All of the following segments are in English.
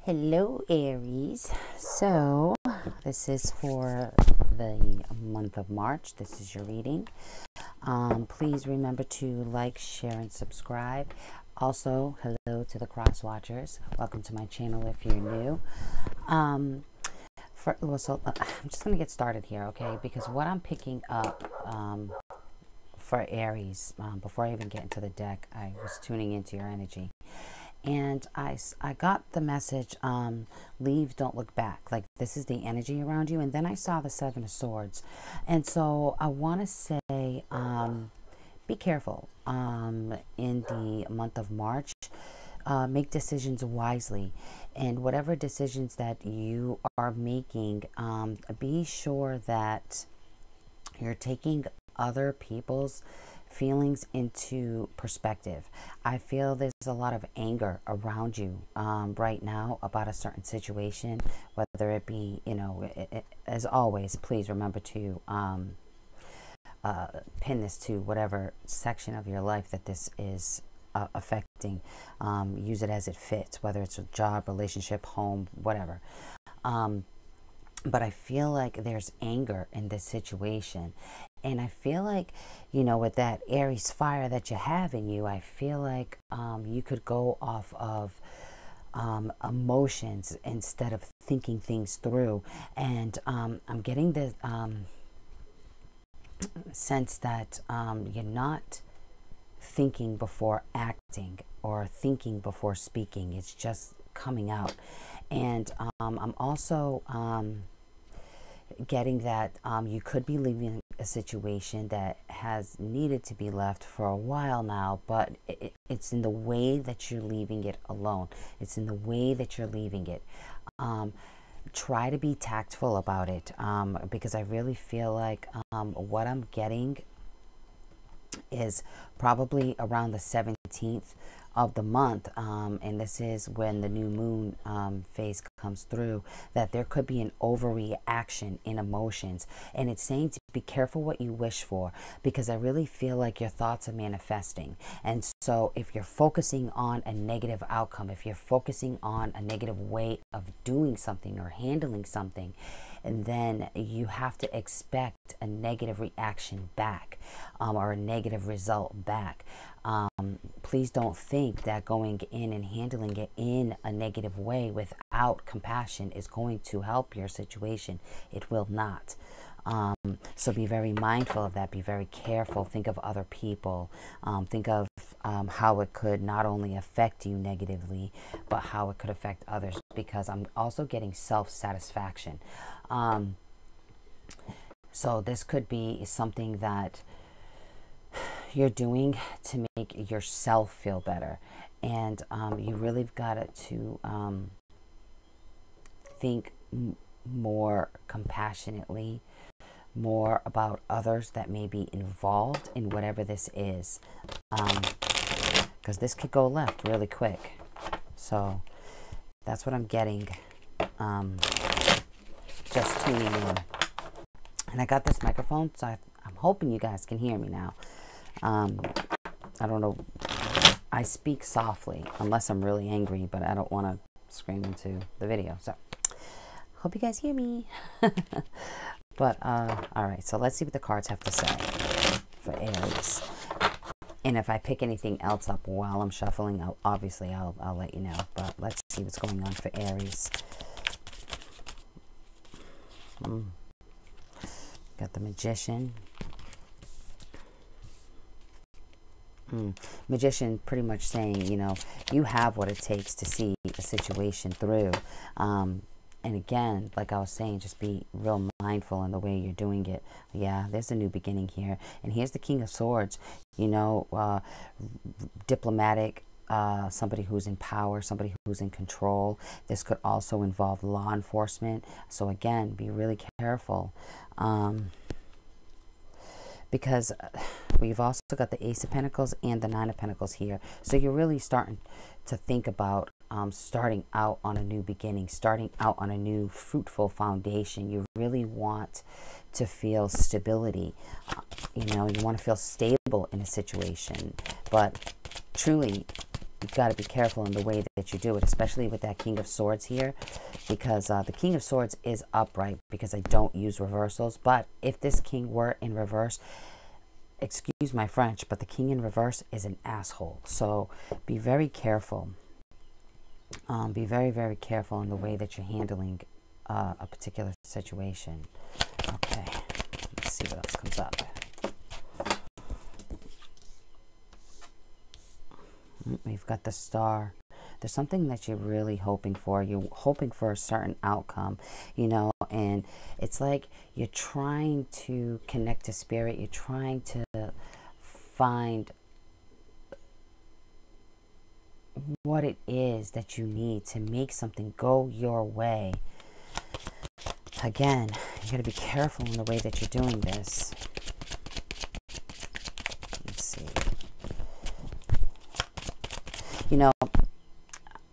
Hello, Aries. So, this is for the month of March. This is your reading. Please remember to like, share, and subscribe. Also, hello to the cross watchers. Welcome to my channel if you're new. I'm just going to get started here, okay? Because what I'm picking up for Aries, before I even get into the deck, I was tuning into your energy. And I got the message, leave, don't look back. Like, this is the energy around you. And then I saw the Seven of Swords. And so I want to say, be careful in the month of March. Make decisions wisely. And whatever decisions that you are making, be sure that you're taking other people's feelings into perspective. I feel there's a lot of anger around you right now about a certain situation, whether it be, you know, as always, please remember to pin this to whatever section of your life that this is affecting. Use it as it fits, whether it's a job, relationship, home, whatever. But I feel like there's anger in this situation. And I feel like, you know, with that Aries fire that you have in you, I feel like you could go off of emotions instead of thinking things through. And I'm getting the sense that you're not thinking before acting or thinking before speaking. It's just coming out. And I'm also getting that you could be leaving a situation that has needed to be left for a while now, but it's in the way that you're leaving it alone. It's in the way that you're leaving it. Try to be tactful about it, because I really feel like what I'm getting is probably around the 17th of the month, and this is when the new moon phase comes through, that there could be an overreaction in emotions. And it's saying to be careful what you wish for, because I really feel like your thoughts are manifesting. And so if you're focusing on a negative outcome, if you're focusing on a negative way of doing something or handling something, and then you have to expect a negative reaction back, or a negative result back. Please don't think that going in and handling it in a negative way without compassion is going to help your situation. It will not. So be very mindful of that. Be very careful. Think of other people. Think of how it could not only affect you negatively, but how it could affect others, because I'm also getting self-satisfaction. So this could be something that you're doing to make yourself feel better. And you really got to think more compassionately, more about others that may be involved in whatever this is, because this could go left really quick. So that's what I'm getting, just tuning in. And I got this microphone, so I'm hoping you guys can hear me now. I don't know, I speak softly unless I'm really angry, but I don't want to scream into the video, so hope you guys hear me. But all right, so let's see what the cards have to say for Aries. And if I pick anything else up while I'm shuffling, obviously I'll let you know. But let's see what's going on for Aries. Got the Magician. Magician pretty much saying, you know, you have what it takes to see a situation through. And again, like I was saying, just be real mindful in the way you're doing it. Yeah, there's a new beginning here. And here's the King of Swords. You know, diplomatic, somebody who's in power, somebody who's in control. This could also involve law enforcement. So again, be really careful. Because we've also got the Ace of Pentacles and the Nine of Pentacles here. So you're really starting to think about starting out on a new beginning, starting out on a new fruitful foundation. You really want to feel stability. You know, you want to feel stable in a situation. But truly, you've got to be careful in the way that you do it, especially with that King of Swords here, because the King of Swords is upright because I don't use reversals. But if this king were in reverse, excuse my French, but the king in reverse is an asshole. So be very careful. Be very, very careful in the way that you're handling a particular situation. Okay, let's see what else comes up. We've got the Star. There's something that you're really hoping for. You're hoping for a certain outcome, you know, and it's like you're trying to connect to spirit. You're trying to find what it is that you need to make something go your way. Again, you got to be careful in the way that you're doing this. Let's see. You know,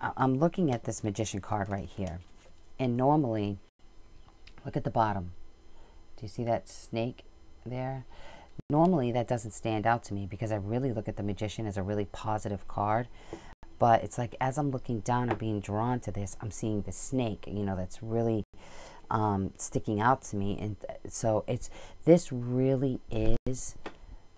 I'm looking at this Magician card right here. And normally, look at the bottom. Do you see that snake there? Normally, that doesn't stand out to me because I really look at the Magician as a really positive card. But it's like as I'm looking down and being drawn to this, I'm seeing the snake, you know, that's really sticking out to me. And so this really is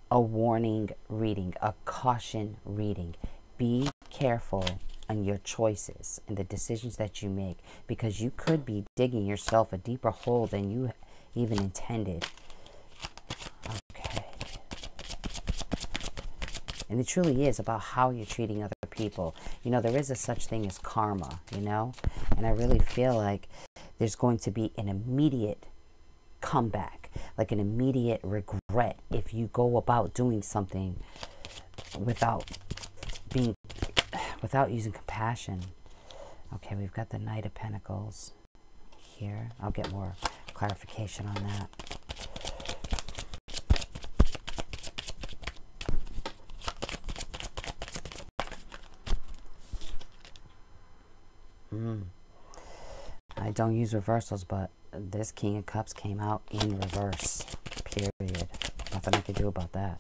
a warning reading, a caution reading. Be careful on your choices and the decisions that you make, because you could be digging yourself a deeper hole than you even intended. Okay. And it truly is about how you're treating other people. You know, there is a such thing as karma, you know, and I really feel like there's going to be an immediate comeback, like an immediate regret if you go about doing something without using compassion. Okay, we've got the Knight of Pentacles here. I'll get more clarification on that. I don't use reversals, but this King of Cups came out in reverse, period. Nothing I can do about that.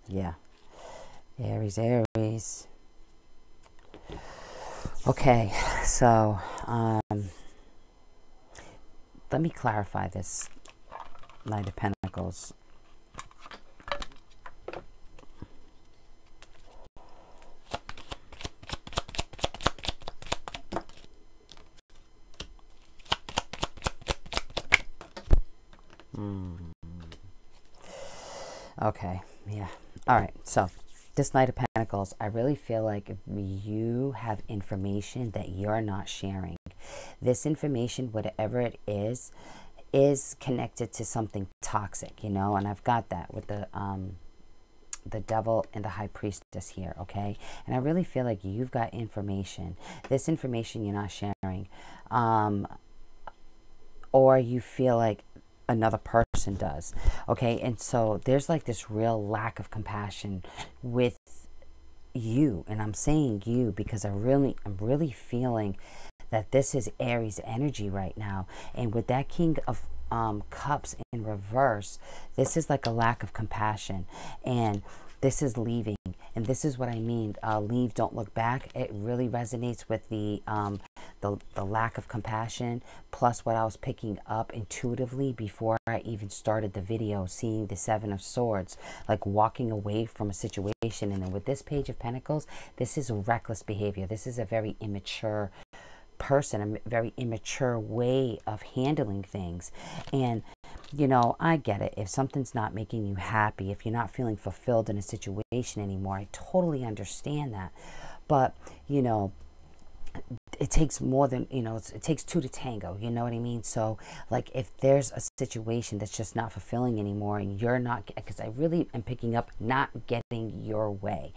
Yeah. Aries. Okay, so let me clarify this Knight of Pentacles. Okay, yeah. All right, so this Knight of Pentacles, I really feel like you have information that you're not sharing. This information, whatever it is connected to something toxic, you know, and I've got that with the Devil and the High Priestess here, okay? And I really feel like you've got information. This information you're not sharing. Or you feel like another person does, okay? And so there's like this real lack of compassion with you, and I'm saying you because I'm really feeling that this is Aries energy right now. And with that King of Cups in reverse, this is like a lack of compassion, and this is leaving. And this is what I mean, leave, don't look back. It really resonates with the lack of compassion, plus what I was picking up intuitively before I even started the video, seeing the Seven of Swords, like walking away from a situation. And then with this Page of Pentacles, this is reckless behavior. This is a very immature person, a very immature way of handling things. And you know, I get it. If something's not making you happy, if you're not feeling fulfilled in a situation anymore, I totally understand that. But, you know, it takes more than, you know, it takes two to tango, you know what I mean? So, like, if there's a situation that's just not fulfilling anymore and you're not, because I really am picking up not getting your way.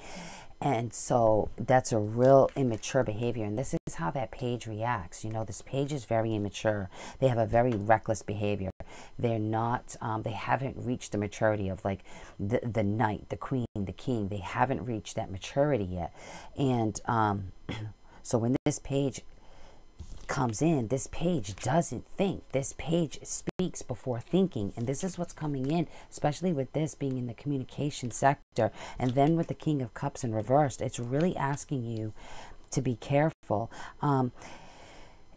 And so that's a real immature behavior. And this is how that page reacts. You know, this page is very immature. They have a very reckless behavior. They're not, they haven't reached the maturity of like the knight, the queen, the king. They haven't reached that maturity yet. And so when this page comes in, this page doesn't think. This page speaks before thinking. And this is what's coming in, especially with this being in the communication sector. And then with the King of Cups in reversed, it's really asking you to be careful.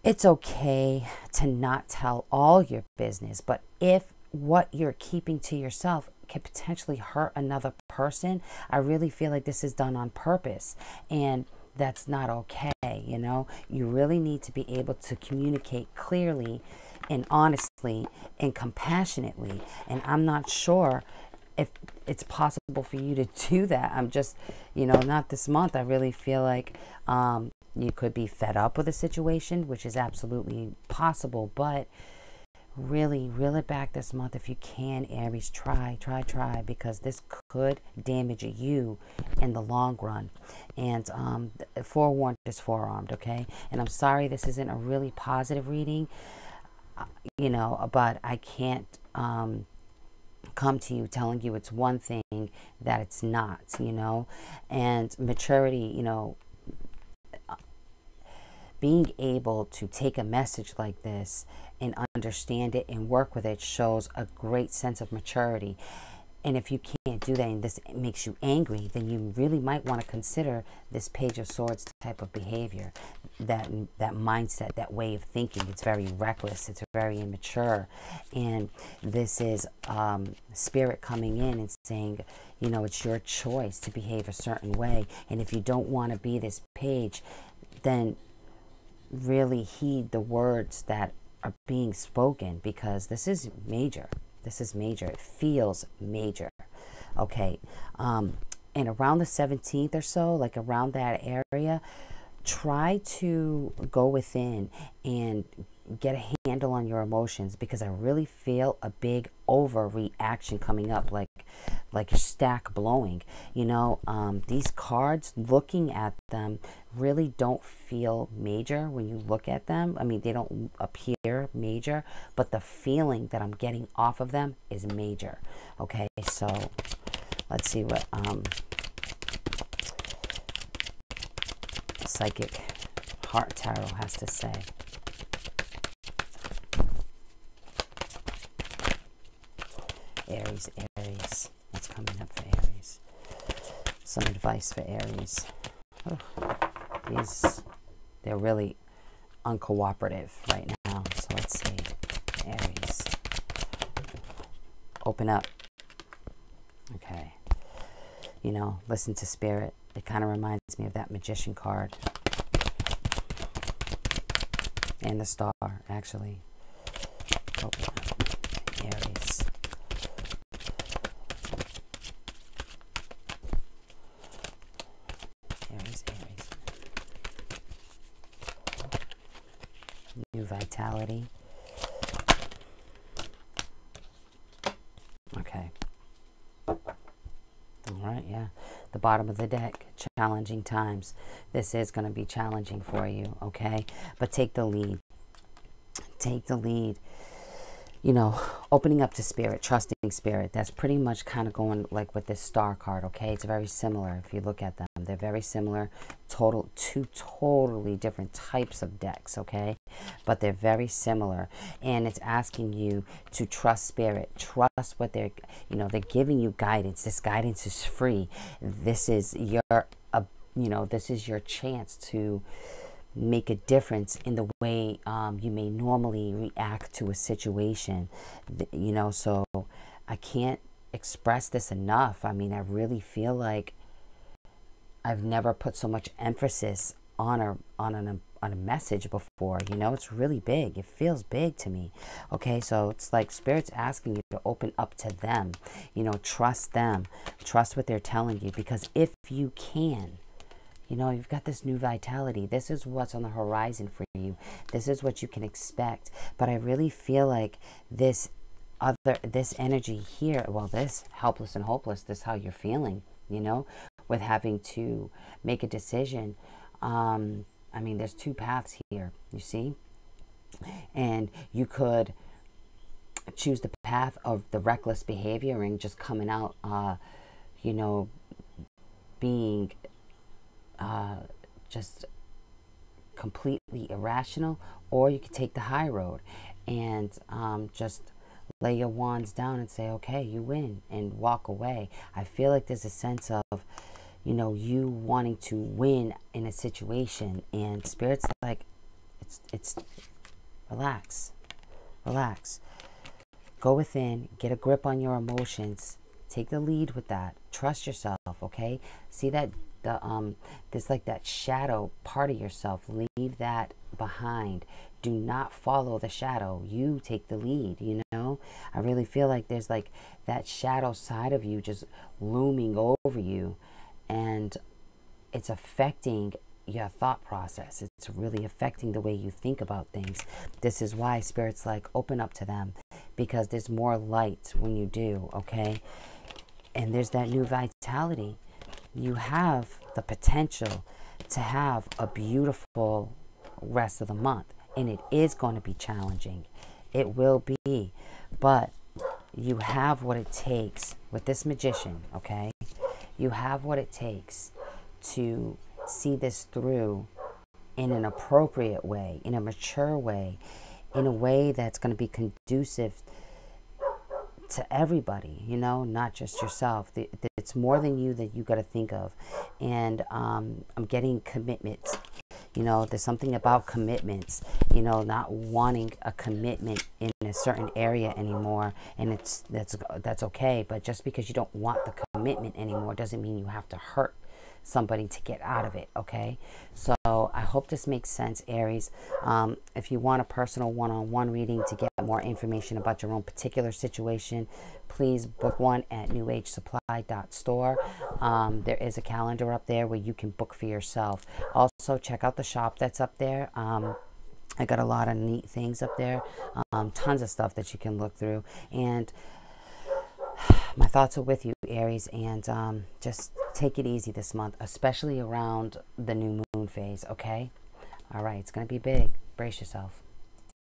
It's okay to not tell all your business, but if what you're keeping to yourself can potentially hurt another person, I really feel like this is done on purpose. And that's not okay, you know? You really need to be able to communicate clearly and honestly and compassionately. And I'm not sure if it's possible for you to do that. I'm just, you know, not this month. I really feel like you could be fed up with a situation, which is absolutely possible, but really reel it back this month if you can, Aries. Try, because this could damage you in the long run. And forewarned is forearmed, okay? And I'm sorry this isn't a really positive reading, you know, but I can't come to you telling you it's one thing that it's not, you know? And maturity, you know, being able to take a message like this and understand it and work with it shows a great sense of maturity. And if you can't do that and this makes you angry, then you really might want to consider this Page of Swords type of behavior, that mindset, that way of thinking. It's very reckless. It's very immature. And this is Spirit coming in and saying, you know, it's your choice to behave a certain way. And if you don't want to be this page, then really heed the words that are being spoken, because this is major. This is major. It feels major. Okay. And around the 17th or so, like around that area, try to go within and get a handle on your emotions, because I really feel a big overreaction coming up, like a stack blowing. You know, these cards, looking at them, really don't feel major when you look at them. I mean, they don't appear major, but the feeling that I'm getting off of them is major. Okay, so let's see what Psychic Heart Tarot has to say. Aries, what's coming up for Aries? Some advice for Aries. Oh, they're really uncooperative right now. So let's see. Aries, open up. Okay. You know, listen to Spirit. It kind of reminds me of that Magician card. And the Star, actually. Open up. Aries. New vitality. Okay. All right, yeah. The bottom of the deck, challenging times. This is going to be challenging for you, okay? But take the lead. Take the lead. You know, opening up to Spirit, trusting Spirit. That's pretty much kind of going like with this Star card, okay? It's very similar if you look at them. They're very similar. Two totally different types of decks, okay? But they're very similar. And it's asking you to trust Spirit. Trust what they're, you know, they're giving you guidance. This guidance is free. This is your, you know, this is your chance to make a difference in the way you may normally react to a situation, you know. So I can't express this enough. I mean, I really feel like I've never put so much emphasis on a message before. You know, it's really big. It feels big to me. Okay, so it's like Spirit's asking you to open up to them. You know, trust them. Trust what they're telling you, because if you can, you know, you've got this new vitality. This is what's on the horizon for you. This is what you can expect. But I really feel like this energy here, well, this helpless and hopeless, this is how you're feeling, you know, with having to make a decision. I mean, there's two paths here, you see? And you could choose the path of the reckless behavior and just coming out, you know, being just completely irrational, or you could take the high road and just lay your wands down and say, okay, you win, and walk away. I feel like there's a sense of, you know, you wanting to win in a situation, and Spirit's like, it's relax, relax. Go within, get a grip on your emotions, take the lead with that, trust yourself, okay? See that there's like that shadow part of yourself, leave that behind. Do not follow the shadow. You take the lead, you know? I really feel like there's like that shadow side of you just looming over you, and it's affecting your thought process. It's really affecting the way you think about things. This is why Spirit's like, open up to them, because there's more light when you do, okay? And there's that new vitality. You have the potential to have a beautiful rest of the month, and it is going to be challenging. It will be, but you have what it takes with this Magician, okay? You have what it takes to see this through in an appropriate way, in a mature way, in a way that's going to be conducive to everybody, you know, not just yourself. It's more than you that you got to think of. And I'm getting commitments. You know, there's something about commitments, you know, not wanting a commitment in a certain area anymore, and that's okay. But just because you don't want the commitment anymore doesn't mean you have to hurt somebody to get out of it, okay? So I hope this makes sense, Aries. If you want a personal one-on-one reading to get more information about your own particular situation, please book one at newagesupply.store. There is a calendar up there where you can book for yourself. Also, check out the shop that's up there. I got a lot of neat things up there, tons of stuff that you can look through. And my thoughts are with you, Aries, and just take it easy this month, especially around the new moon phase, okay? All right, it's going to be big. Brace yourself.